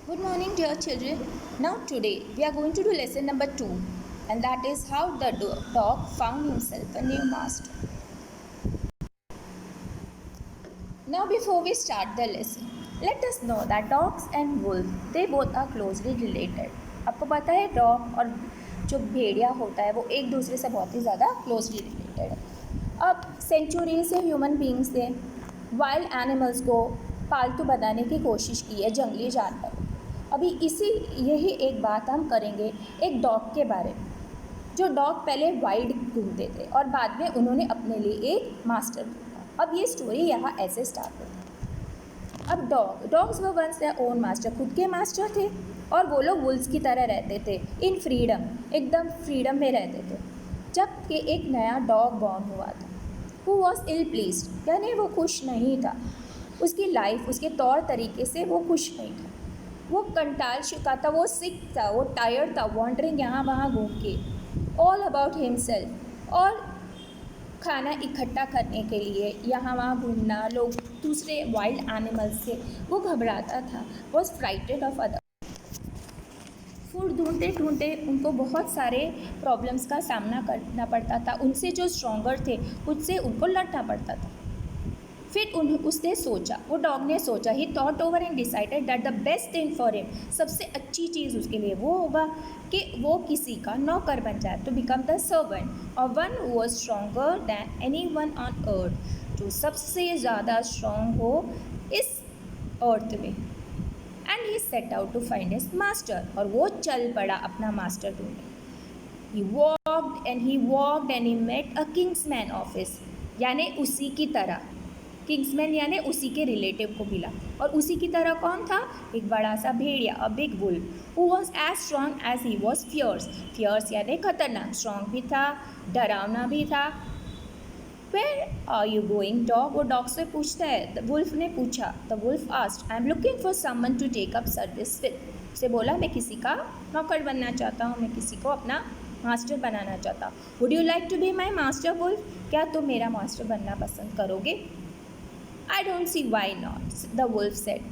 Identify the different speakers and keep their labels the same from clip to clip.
Speaker 1: Good morning, dear children. Now, today we are going to do lesson number 2, and that is how the dog found himself a new master. Now, before we start the lesson, let us know that dogs and wolves they both are closely related. आपको पता है dog और जो भेड़िया होता है वो एक दूसरे से बहुत ही ज़्यादा क्लोजली रिलेटेड है. अब सेंचुरी से ह्यूमन बींग्स ने वाइल्ड एनिमल्स को पालतू बनाने की कोशिश की है, जंगली जानवर. अभी यही एक बात हम करेंगे एक डॉग के बारे में. जो डॉग पहले वाइल्ड घूमते थे और बाद में उन्होंने अपने लिए एक मास्टर ढूंढा. अब ये स्टोरी यहाँ ऐसे स्टार्ट होती है. अब dogs were once their own master, खुद के मास्टर थे और वो लोग वुल्स की तरह रहते थे, इन फ्रीडम, एकदम फ्रीडम में रहते थे. जब कि एक नया डॉग बॉर्न हुआ था, हु वॉज इल प्लीज्ड, यानी वो खुश नहीं था. उसकी लाइफ, उसके तौर तरीके से वो खुश नहीं था. वो कंटाल चुका था, वो सिक था, वो टायर्ड था, वॉन्डरिंग यहाँ वहाँ घूम के, ऑल अबाउट हिमसेल्फ. और खाना इकट्ठा करने के लिए यहाँ वहाँ घूमना, लोग दूसरे वाइल्ड एनिमल्स से वो घबराता था, was frightened of other. Food ढूंढते ढूंढते उनको बहुत सारे प्रॉब्लम्स का सामना करना पड़ता था. उनसे जो स्ट्रॉन्गर थे उससे उनको लड़ना पड़ता था. फिर उसने सोचा, वो डॉग ने सोचा, ही thought over and decided that the best thing for him, सबसे अच्छी चीज़ उसके लिए वो होगा कि वो किसी का नौकर बन जाए, टू बिकम द सर्वेंट और one who was stronger than anyone on earth, जो सबसे ज़्यादा स्ट्रॉन्ग हो इस अर्थ में. And he set out to find his master, और वो चल पड़ा अपना मास्टर ढूंढने. He walked and he met a kingsman office, यानी उसी की तरह किंग्समैन यानी उसी के रिलेटिव को मिला. और उसी की तरह कौन था? एक बड़ा सा भेड़िया, a big wolf, who was as strong as he was fierce यानी खतरनाक. स्ट्रॉन्ग भी था, डरावना भी था. Where are you going dog, वो डॉग से पूछता है. द वुल्फ ने पूछा, the wolf asked, I am looking for someone to take up service with. उसे बोला, मैं किसी का नौकर बनना चाहता हूँ, मैं किसी को अपना मास्टर बनाना चाहता हूँ. Would you like to be my master wolf, क्या तुम मेरा मास्टर बनना पसंद करोगे? I don't see why not, the wolf said,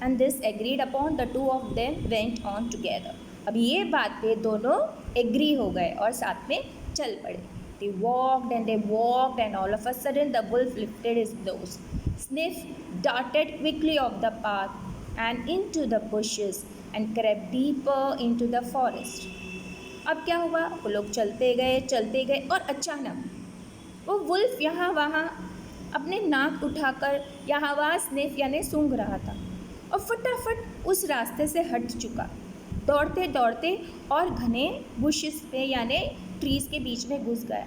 Speaker 1: and this agreed upon. The two of them went on together. अब ये बात पे दोनों एग्री हो गए और साथ में चल पड़े. They walked and all of a sudden the wolf lifted his nose, sniffed, darted quickly off the path and into the bushes and crept deeper into the forest. अब क्या हुआ? वो लोग चलते गए और अचानक वो वुल्फ यहाँ वहाँ अपने नाक उठाकर यहाँ वहाँ स्निफ यानी सूंघ रहा था और फटाफट उस रास्ते से हट चुका. दौड़ते दौड़ते और घने बुशेस पे यानी ट्रीज़ के बीच में घुस गया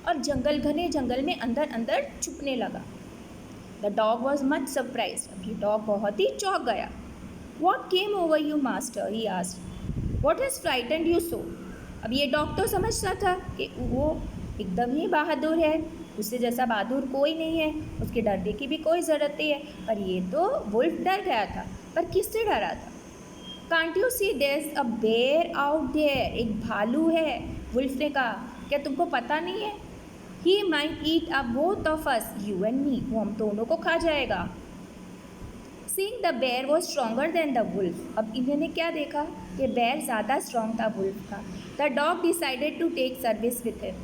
Speaker 1: और घने जंगल में अंदर छुपने लगा. The dog was much surprise, अभी डॉग बहुत ही चौंक गया. What came over you master, he asked. What has frightened you so. अब ये डॉग तो समझता था कि वो एकदम ही बहादुर है, उससे जैसा बहादुर कोई नहीं है, उसके डरने की भी कोई ज़रूरत नहीं है. पर ये तो वुल्फ डर गया था. पर किससे डरा था? Can't you see there is a bear out there, एक भालू है. वुल्फ ने कहा, क्या तुमको पता नहीं है? He might eat a both of us, you and me, वो हम दोनों को खा जाएगा. Seeing the bear was stronger than the wolf, अब इन्होंने क्या देखा कि बेयर ज़्यादा स्ट्रॉन्ग था वुल्फ का. The dog decided to take service with him,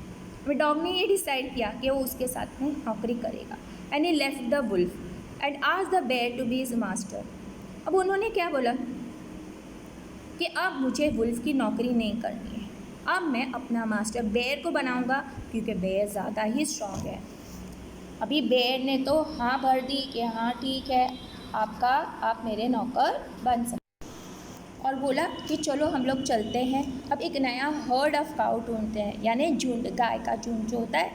Speaker 1: dog ने ये डिसाइड किया कि वो उसके साथ में नौकरी करेगा. And he left the wolf and asked the bear to be his master. अब उन्होंने क्या बोला कि अब मुझे वुल्फ की नौकरी नहीं करनी है, अब मैं अपना मास्टर बेयर को बनाऊंगा क्योंकि बेयर ज़्यादा ही स्ट्रॉन्ग है. अभी बेयर ने तो हाँ भर दी कि हाँ ठीक है, आप मेरे नौकर बन सकते, और बोला कि चलो हम लोग चलते हैं. अब एक नया हर्ड ऑफ काउ ढूंढते हैं, यानी झुंड, गाय का झुंड जो होता है.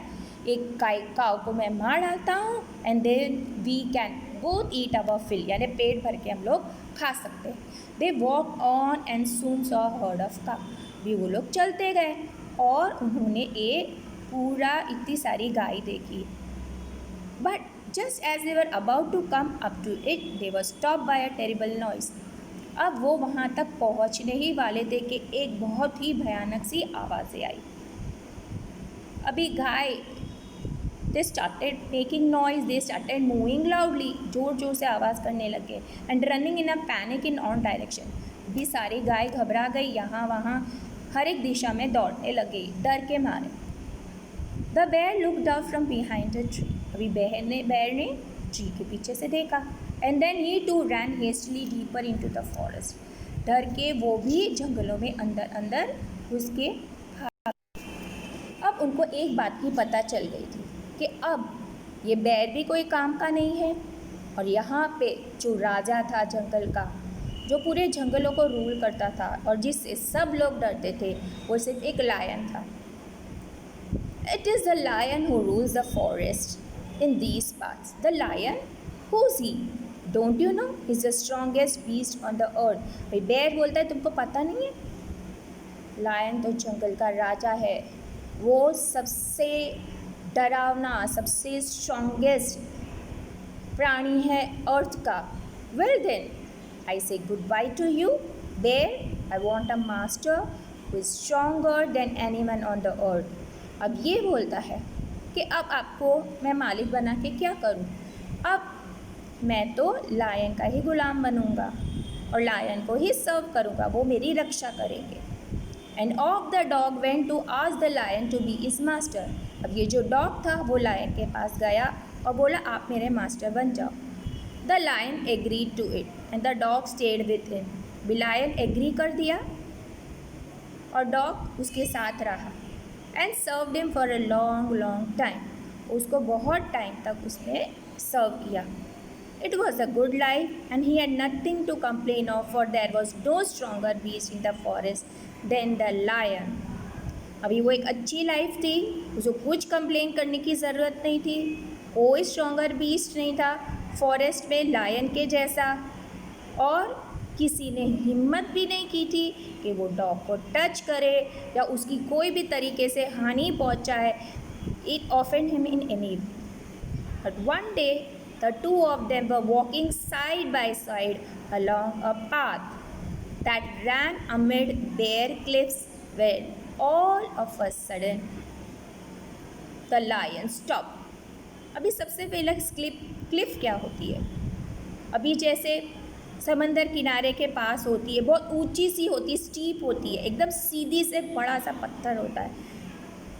Speaker 1: एक काउ को मैं मार डालता हूँ and then we can both eat our fill, यानी पेट भर के हम लोग खा सकते हैं. They walk on and soon saw herd of cow. भी वो लोग चलते गए और उन्होंने एक पूरा इतनी सारी गाय देखी. But just as they were about to come up to it, they were stop by a terrible noise. अब वो वहाँ तक पहुँचने ही वाले थे कि एक बहुत ही भयानक सी आवाज़ें आई. अभी गाय, they started making noise, they started moving loudly, जोर जोर से आवाज़ करने लगे. And running in a panic in on direction, भी सारी गाय घबरा गई, यहाँ वहाँ हर एक दिशा में दौड़ने लगी डर के मारे। The bear looked up from behind a tree. अभी बेयर ने ट्री के पीछे से देखा। And then he too ran hastily deeper into the forest. डर के वो भी जंगलों में अंदर अंदर घुस के भाग। अब उनको एक बात की पता चल गई थी कि अब ये बेयर भी कोई काम का नहीं है, और यहाँ पे जो राजा था जंगल का, जो पूरे जंगलों को रूल करता था और जिससे सब लोग डरते थे, वो सिर्फ एक लायन था। It is the lion who rules the forest in these parts. The lion? Who's he? Don't you know? He's the strongest beast on the earth. भाई बेयर बोलता है तुमको पता नहीं है? लायन तो जंगल का राजा है, वो सबसे डरावना, सबसे स्ट्रॉन्गेस्ट प्राणी है अर्थ का। Well then, I say goodbye to you, bear. I want a master who is stronger than anyone on the earth. अब ये बोलता है कि अब आपको मैं मालिक बना के क्या करूं? अब मैं तो लायन का ही गुलाम बनूंगा और लायन को ही सर्व करूंगा, वो मेरी रक्षा करेंगे। And off the dog went to ask the lion to be his master. अब ये जो डॉग था वो लायन के पास गया और बोला आप मेरे मास्टर बन जाओ। The lion agreed to it and the dog stayed with him. भी लायन एग्री कर दिया और डॉग उसके साथ रहा। And served him for a long long time. उसको बहुत टाइम तक उसने सर्व किया। It was a good life and he had nothing to complain of, for there was no stronger beast in the forest than the lion. अभी वो एक अच्छी life थी, उसको कुछ कंप्लेन करने की ज़रूरत नहीं थी, कोई स्ट्रॉन्गर बीस्ट नहीं था फॉरेस्ट में लायन के जैसा, और किसी ने हिम्मत भी नहीं की थी कि वो डॉग को टच करे या उसकी कोई भी तरीके से हानि पहुंचाए। It offend him in any way. But one day the two of them were walking side by side along a path that ran amid bare cliffs, when all of a sudden the lion stopped. अभी सबसे पहले Cliff क्या होती है? अभी जैसे समंदर किनारे के पास होती है, बहुत ऊंची सी होती है, स्टीप होती है, एकदम सीधी से बड़ा सा पत्थर होता है,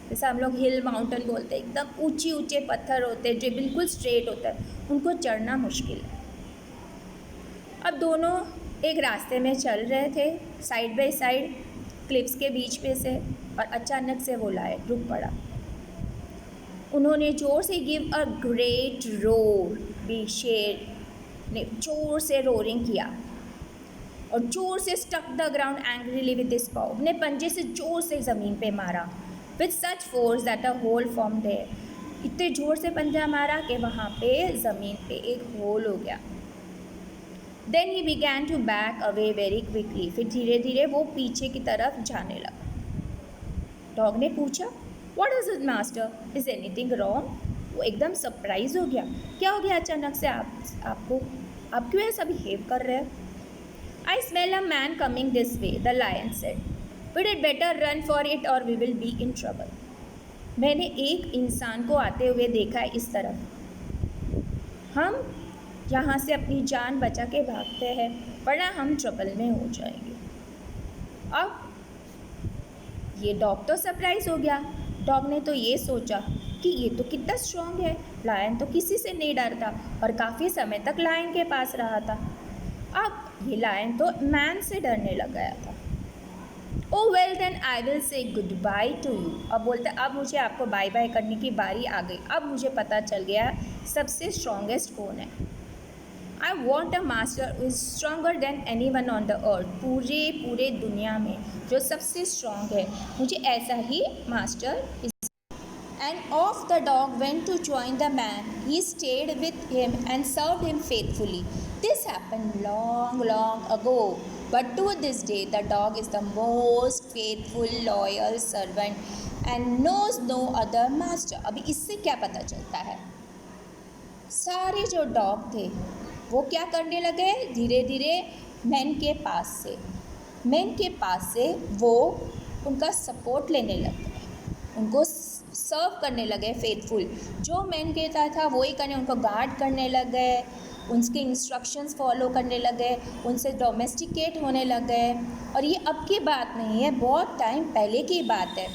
Speaker 1: जैसा हम लोग हिल माउंटेन बोलते हैं, एकदम ऊंचे ऊंचे पत्थर होते हैं जो बिल्कुल स्ट्रेट होता है, उनको चढ़ना मुश्किल है। अब दोनों एक रास्ते में चल रहे थे साइड बाय साइड क्लिफ्स के बीच में से, और अचानक से वो लायन रुक पड़ा। उन्होंने जोर से गिव अ ग्रेट रोर। भी शेर ने जोर से रोरिंग किया और जोर से stuck the ground angrily with his paw. अपने पंजे से जोर से ज़मीन पे मारा। With such force that a hole form there. इतने जोर से पंजा मारा कि वहाँ पे ज़मीन पे एक होल हो गया। Then he began to back away very quickly. फिर धीरे धीरे वो पीछे की तरफ जाने लगा। डॉग ने पूछा, what is it master, is anything wrong? वो एकदम सरप्राइज हो गया। क्या हो गया अचानक से आप क्यों ऐसा बिहेव कर रहे हैं? I smell a man coming this way, the lion said. We did better run for it और we will be in trouble. मैंने एक इंसान को आते हुए देखा है इस तरफ। हम यहाँ से अपनी जान बचा के भागते हैं, वरना हम ट्रबल में हो जाएंगे। अब ये डॉग तो सरप्राइज हो गया। डॉग ने तो ये सोचा कि ये तो कितना स्ट्रॉन्ग है, लायन तो किसी से नहीं डरता, और काफ़ी समय तक लायन के पास रहा था। अब ये लायन तो मैन से डरने लग गया था। Oh well then I will say goodbye to you. अब बोलते अब मुझे आपको बाय बाय करने की बारी आ गई। अब मुझे पता चल गया सबसे स्ट्रॉन्गेस्ट कौन है। I want a master is stronger than any one on the earth. पूरे दुनिया में जो सबसे स्ट्रॉन्ग है, मुझे ऐसा ही master. And off the dog went to join the man. He stayed with him and served him faithfully. This happened long, long ago. But to this day, the dog is the most faithful, loyal servant and knows no other master. अभी इससे क्या पता चलता है? सारे जो dog थे वो क्या करने लगे? धीरे धीरे मैन के पास से वो उनका सपोर्ट लेने लग गए, उनको सर्व करने लगे फेथफुल। जो मैन कहता था वही करने, उनको गार्ड करने लग गए, उनके इंस्ट्रक्शंस फॉलो करने लगे, उनसे डोमेस्टिकेट होने लगे। और ये अब की बात नहीं है, बहुत टाइम पहले की बात है।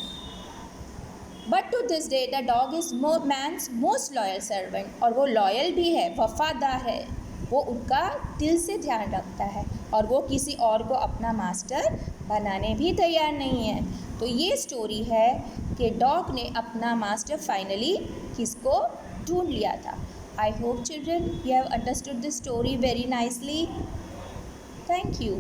Speaker 1: But to this day the dog is man's most loyal servant, और वो लॉयल भी है, वफादार है, वो उनका दिल से ध्यान रखता है और वो किसी और को अपना मास्टर बनाने भी तैयार नहीं है। तो ये स्टोरी है कि डॉग ने अपना मास्टर फाइनली किसको ढूंढ लिया था। I hope children you have understood this story very nicely. Thank you.